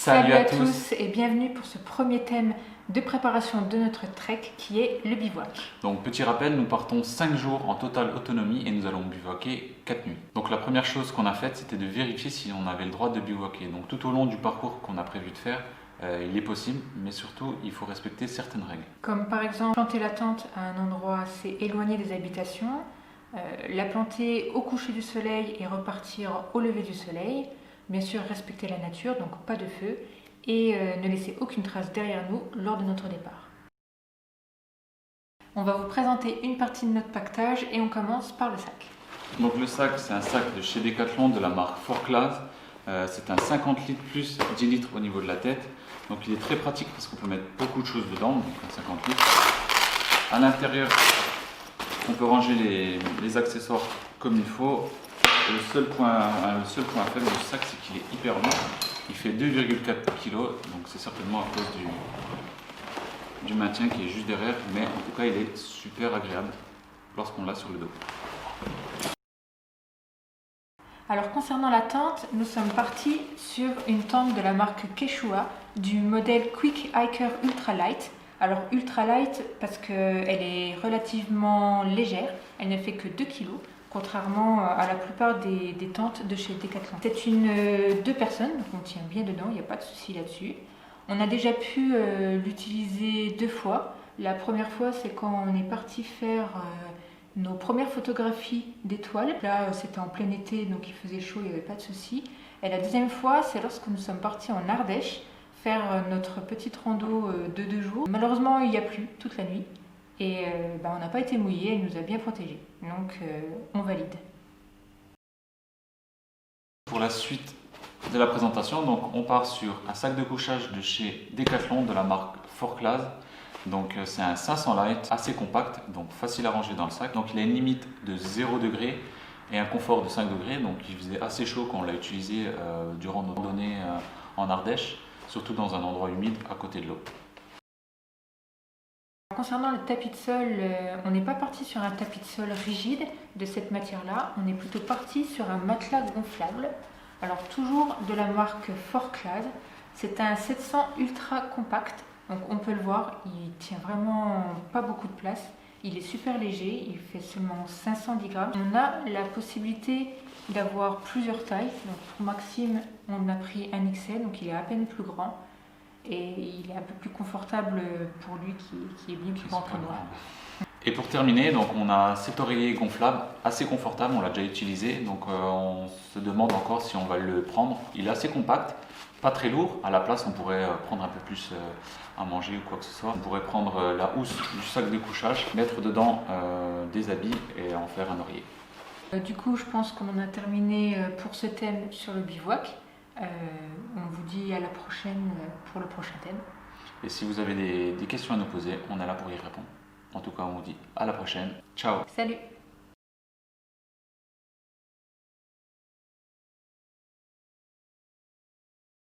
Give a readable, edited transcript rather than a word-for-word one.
Salut à tous et bienvenue pour ce premier thème de préparation de notre trek qui est le bivouac. Donc petit rappel, nous partons 5 jours en totale autonomie et nous allons bivouaquer 4 nuits. Donc la première chose qu'on a faite, c'était de vérifier si on avait le droit de bivouaquer. Donc tout au long du parcours qu'on a prévu de faire, il est possible, mais surtout il faut respecter certaines règles. Comme par exemple planter la tente à un endroit assez éloigné des habitations, la planter au coucher du soleil et repartir au lever du soleil. Bien sûr, respecter la nature, donc pas de feu, et ne laisser aucune trace derrière nous lors de notre départ. On va vous présenter une partie de notre pactage et on commence par le sac. Donc le sac, c'est un sac de chez Decathlon de la marque Forclaz. C'est un 50 litres plus 10 litres au niveau de la tête. Donc il est très pratique parce qu'on peut mettre beaucoup de choses dedans, donc un 50 litres. À l'intérieur, on peut ranger les accessoires comme il faut. Le seul point faible du sac, c'est qu'il est hyper lourd. Il fait 2,4 kg, donc c'est certainement à cause du maintien qui est juste derrière, mais en tout cas il est super agréable lorsqu'on l'a sur le dos. Alors concernant la tente, nous sommes partis sur une tente de la marque Quechua du modèle Quick Hiker Ultra Light. Alors Ultra Light parce qu'elle est relativement légère, elle ne fait que 2 kg. Contrairement à la plupart des tentes de chez Decathlon. C'est une 2 personnes, donc on tient bien dedans, il n'y a pas de souci là-dessus. On a déjà pu l'utiliser 2 fois. La première fois, c'est quand on est parti faire nos premières photographies d'étoiles. Là, c'était en plein été, donc il faisait chaud, il n'y avait pas de souci. Et la deuxième fois, c'est lorsque nous sommes partis en Ardèche faire notre petite rando de 2 jours. Malheureusement, il n'y a plu toute la nuit. Et on n'a pas été mouillé, elle nous a bien protégés. Donc on valide. Pour la suite de la présentation, donc on part sur un sac de couchage de chez Decathlon de la marque Forclaz. Donc c'est un 500 light assez compact, donc facile à ranger dans le sac. Donc il a une limite de 0 degré et un confort de 5 degrés. Donc il faisait assez chaud quand on l'a utilisé durant nos randonnées en Ardèche, surtout dans un endroit humide à côté de l'eau. Concernant le tapis de sol, on n'est pas parti sur un tapis de sol rigide de cette matière-là, on est plutôt parti sur un matelas gonflable. Alors toujours de la marque Forclaz, c'est un 700 ultra compact, donc on peut le voir, il tient vraiment pas beaucoup de place. Il est super léger, il fait seulement 510 grammes. On a la possibilité d'avoir plusieurs tailles, donc pour Maxime on a pris un XL, donc il est à peine plus grand. Et il est un peu plus confortable pour lui qui est bien plus grand que moi. Et pour terminer, donc on a cet oreiller gonflable assez confortable, on l'a déjà utilisé, donc on se demande encore si on va le prendre. Il est assez compact, pas très lourd, à la place on pourrait prendre un peu plus à manger ou quoi que ce soit. On pourrait prendre la housse du sac de couchage, mettre dedans des habits et en faire un oreiller. Du coup je pense qu'on en a terminé pour ce thème sur le bivouac. On vous dit à la prochaine pour le prochain thème. Et si vous avez des questions à nous poser, on est là pour y répondre. En tout cas, on vous dit à la prochaine. Ciao. Salut.